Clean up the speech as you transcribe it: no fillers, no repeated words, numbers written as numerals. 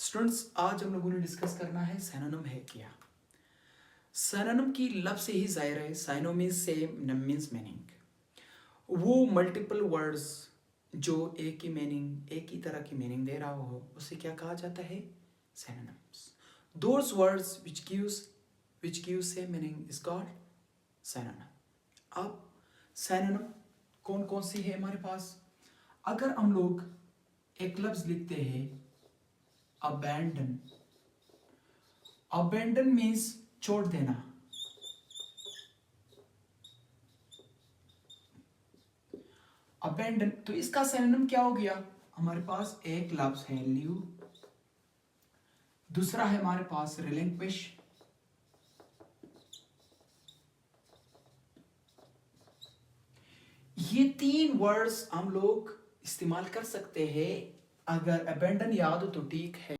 Students, आज हम लोगों ने डिस्कस करना है सिनोनिम है क्या। सिनोनिम की लफ्ज़ से ही जाहिर है, सिनो मीन्स सेम, मीन्स मीनिंग। वो मल्टीपल वर्ड्स जो एक ही मीनिंग, एक ही तरह की मीनिंग दे रहा हो, उसे क्या कहा जाता है? Synonyms. Those words which gives same meaning is called synonym। अब सिनोनिम कौन कौन सी है हमारे पास? अगर हम लोग एक लफ्ज़ लिखते हैं abandon, abandon मीन्स छोड़ देना। abandon, तो इसका सिनोनिम क्या हो गया? हमारे पास एक लफ्ज है लीव, दूसरा है हमारे पास relinquish, ये तीन वर्ड्स हम लोग इस्तेमाल कर सकते हैं। अगर abandon याद हो तो ठीक है।